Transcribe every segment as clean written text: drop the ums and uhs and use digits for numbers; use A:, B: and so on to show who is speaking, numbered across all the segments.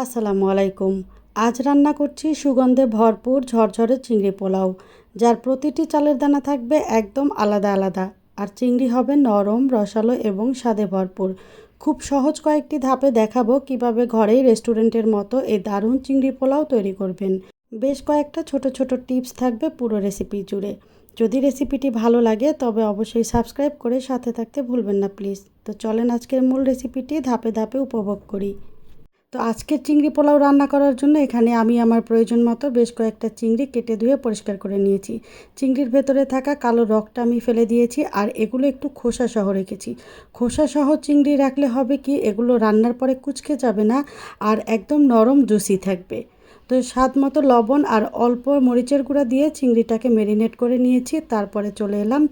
A: আসসালামু আলাইকুম। আজ রান্না করছি সুগন্ধে ভরপুর ঝরঝরে চিংড়ি পোলাও, যার প্রতিটি চালের দানা থাকবে একদম আলাদা আলাদা। আর চিংড়ি হবে নরম, রসালো এবং স্বাদে ভরপুর। খুব সহজ কয়েকটি ধাপে দেখাবো কিভাবে ঘরেই রেস্টুরেন্টের মতো এই দারুণ চিংড়ি পোলাও তৈরি করবেন। বেশ কয়েকটা ছোট ছোট টিপস থাকবে পুরো রেসিপি জুড়ে। যদি রেসিপিটি ভালো লাগে তবে অবশ্যই সাবস্ক্রাইব করে সাথে থাকতে ভুলবেন না প্লিজ। তো চলেন আজকের মূল রেসিপিটি ধাপে ধাপে উপভোগ করি। তো আজকের চিংড়ি পোলাও রান্না করার জন্য এখানে আমি আমার প্রয়োজন মতো বেশ কয়েকটা চিংড়ি কেটে ধুয়ে পরিষ্কার করে নিয়েছি। চিংড়ির ভেতরে থাকা কালো রগটা আমি ফেলে দিয়েছি, আর এগুলো একটু খোসা সহ রেখেছি। খোসা সহ চিংড়ি রাখলে হবে কি, এগুলো রান্নার পরে কুঁচকে যাবে না আর একদম নরম জুসি থাকবে। তো স্বাদ মতো লবণ আর অল্প মরিচের গুঁড়া দিয়ে চিংড়িটাকে ম্যারিনেট করে নিয়েছি। তারপরে চলে এলাম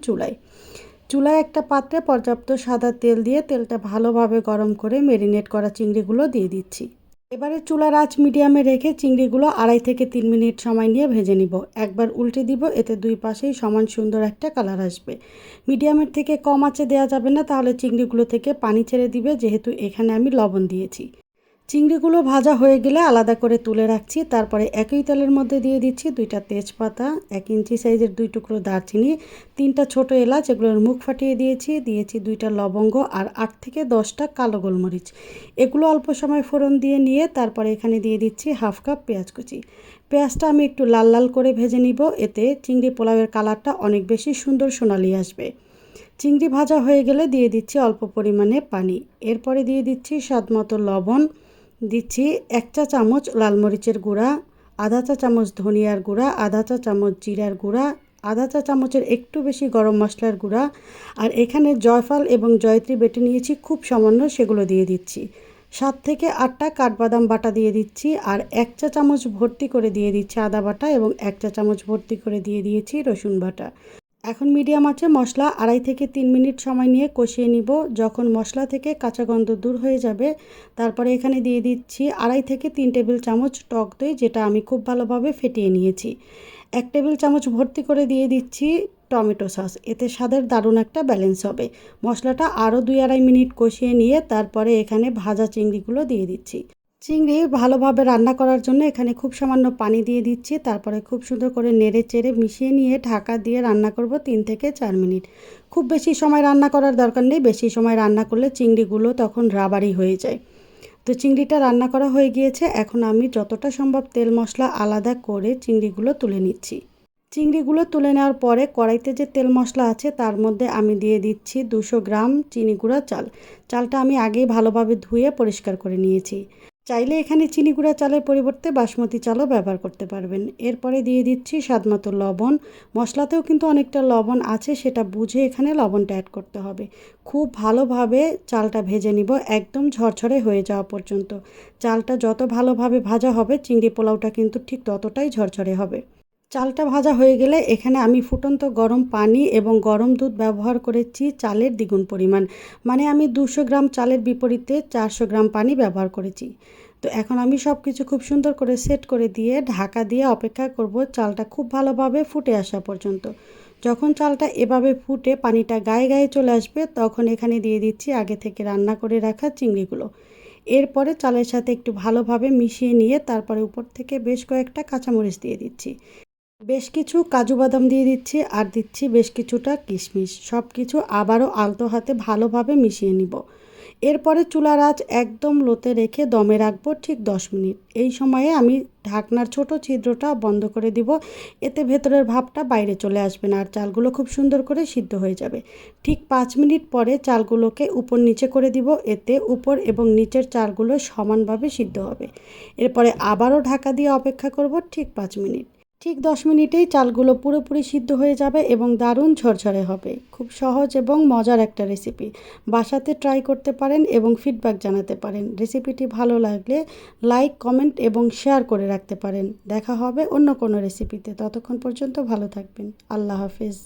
A: চুলায় একটা পাত্রে পর্যাপ্ত সাদা তেল দিয়ে তেলটা ভালোভাবে গরম করে ম্যারিনেট করা চিংড়িগুলো দিয়ে দিচ্ছি। এবারে চুলার আঁচ মিডিয়ামে রেখে চিংড়িগুলো 2.5 থেকে 3 মিনিট সময় নিয়ে ভেজে নিব। একবার উল্টে দিব, এতে দুই পাশেই সমান সুন্দর একটা কালার আসবে। মিডিয়ামের থেকে কম আঁচে দেওয়া যাবে না, তাহলে চিংড়িগুলো থেকে পানি ছেড়ে দিবে, যেহেতু এখানে আমি লবণ দিয়েছি। চিংড়িগুলো ভাজা হয়ে গেলে আলাদা করে তুলে রাখছি। তারপরে একই তেলের মধ্যে দিয়ে দিচ্ছি 2টা তেজপাতা, 1 ইঞ্চি সাইজের 2 টুকরো দারচিনি, 3টা ছোট এলাচ, এগুলোর মুখ ফাটিয়ে দিয়েছি 2টা লবঙ্গ আর 8 থেকে 10টা কালো গোলমরিচ। এগুলো অল্প সময় ফোড়ন দিয়ে নিয়ে তারপরে এখানে দিয়ে দিচ্ছি হাফ কাপ পেঁয়াজ কুচি। পেঁয়াজটা আমি একটু লাল লাল করে ভেজে নিব, এতে চিংড়ি পোলাওয়ের কালারটা অনেক বেশি সুন্দর সোনালি আসবে। চিংড়ি ভাজা হয়ে গেলে দিয়ে দিচ্ছি অল্প পরিমাণে পানি। এরপরে দিয়ে দিচ্ছি স্বাদমতো লবণ, দিচ্ছি 1 চা চামচ লাল মরিচের গুঁড়া, আধা চা চামচ ধনিয়ার গুঁড়া, আধা চা চামচ জিরার গুঁড়া, আধা চা চামচের একটু বেশি গরম মশলার গুঁড়া, আর এখানে জয়ফল এবং জয়ত্রী বেটে নিয়েছি খুব সামান্য, সেগুলো দিয়ে দিচ্ছি। 7 থেকে 8টা কাঠবাদাম বাটা দিয়ে দিচ্ছি, আর 1 চা চামচ ভর্তি করে দিয়ে দিচ্ছি আদা বাটা, এবং 1 চা চামচ ভর্তি করে দিয়ে দিয়েছি রসুন বাটা। এখন মিডিয়াম আঁচে মশলা 2.5 থেকে 3 মিনিট সময় নিয়ে কষিয়ে নিব। যখন মশলা থেকে কাঁচা গন্ধ দূর হয়ে যাবে, তারপরে এখানে দিয়ে দিচ্ছি 2.5 থেকে 3 টেবিল চামচ টক দই, যেটা আমি খুব ভালোভাবে ফেটিয়ে নিয়েছি। 1 টেবিল চামচ ভর্তি করে দিয়ে দিচ্ছি টমেটো সস, এতে স্বাদের দারুণ একটা ব্যালেন্স হবে। মশলাটা আরও 2-2.5 মিনিট কষিয়ে নিয়ে তারপরে এখানে ভাজা চিংড়িগুলো দিয়ে দিচ্ছি। চিংড়ি ভালোভাবে রান্না করার জন্য এখানে খুব সামান্য পানি দিয়ে দিচ্ছি। তারপরে খুব সুন্দর করে নেড়ে চেড়ে মিশিয়ে নিয়ে ঢাকা দিয়ে রান্না করব 3 থেকে 4 মিনিট। খুব বেশি সময় রান্না করার দরকার নেই, বেশি সময় রান্না করলে চিংড়িগুলো তখন রাবারি হয়ে যায়। তো চিংড়িটা রান্না করা হয়ে গিয়েছে, এখন আমি যতটা সম্ভব তেল মশলা আলাদা করে চিংড়িগুলো তুলে নিচ্ছি। চিংড়িগুলো তুলে নেওয়ার পরে কড়াইতে যে তেল মশলা আছে তার মধ্যে আমি দিয়ে দিচ্ছি 200 গ্রাম চিনি গুঁড়া চাল। চালটা আমি আগেই ভালোভাবে ধুয়ে পরিষ্কার করে নিয়েছি। চাইলে এখানে চিনি গুঁড়া চালের পরিবর্তে বাসমতি চালও ব্যবহার করতে পারবেন। এরপরে দিয়ে দিচ্ছি স্বাদমতো লবণ। মশলাতেও কিন্তু অনেকটা লবণ আছে, সেটা বুঝে এখানে লবণটা অ্যাড করতে হবে। খুব ভালোভাবে চালটা ভেজে নিব, একদম ঝরঝরে হয়ে যাওয়া পর্যন্ত। চালটা যত ভালোভাবে ভাজা হবে চিংড়ি পোলাওটা কিন্তু ঠিক ততটাই ঝরঝরে হবে। চালটা ভাজা হয়ে গেলে এখানে আমি ফুটন্ত গরম পানি এবং গরম দুধ ব্যবহার করেছি চালের দ্বিগুণ পরিমাণ, মানে আমি 200 গ্রাম চালের বিপরীতে 400 গ্রাম পানি ব্যবহার করেছি। তো এখন আমি সব কিছু খুব সুন্দর করে সেট করে দিয়ে ঢাকা দিয়ে অপেক্ষা করব চালটা খুব ভালোভাবে ফুটে আসা পর্যন্ত। যখন চালটা এভাবে ফুটে পানিটা গায়ে গায়ে চলে আসবে, তখন এখানে দিয়ে দিচ্ছি আগে থেকে রান্না করে রাখা চিংড়িগুলো। এরপরে চালের সাথে একটু ভালোভাবে মিশিয়ে নিয়ে তারপরে উপর থেকে বেশ কয়েকটা কাঁচামরিচ দিয়ে দিচ্ছি। বেশ কিছু কাজু বাদাম দিয়ে দিচ্ছি, আর দিচ্ছি বেশ কিছুটা কিশমিশ। সব কিছু আবারও আলতো হাতে ভালোভাবে মিশিয়ে নিব। এরপরে চুলার আঁচ একদম লোতে রেখে দমে রাখবো ঠিক 10 মিনিট। এই সময়ে আমি ঢাকনার ছোট ছিদ্রটা বন্ধ করে দিব, এতে ভেতরের ভাপটা বাইরে চলে আসবে না, আর চালগুলো খুব সুন্দর করে সিদ্ধ হয়ে যাবে। ঠিক 5 মিনিট পরে চালগুলোকে উপর নিচে করে দিব, এতে উপর এবং নিচের চালগুলো সমানভাবে সিদ্ধ হবে। এরপরে আবারও ঢাকা দিয়ে অপেক্ষা করব ঠিক 5 মিনিট। ঠিক 10 মিনিটেই চালগুলো পুরোপুরি সিদ্ধ হয়ে যাবে এবং দারুণ ঝরঝরে হবে। খুব সহজ এবং মজার একটা রেসিপি। বাসাতে ট্রাই করতে পারেন এবং ফিডব্যাক জানাতে পারেন। রেসিপিটি ভালো লাগলে লাইক, কমেন্ট এবং শেয়ার করে রাখতে পারেন। দেখা হবে অন্য কোনো রেসিপিতে। ততক্ষণ পর্যন্ত ভালো থাকবেন। আল্লাহ হাফেজ।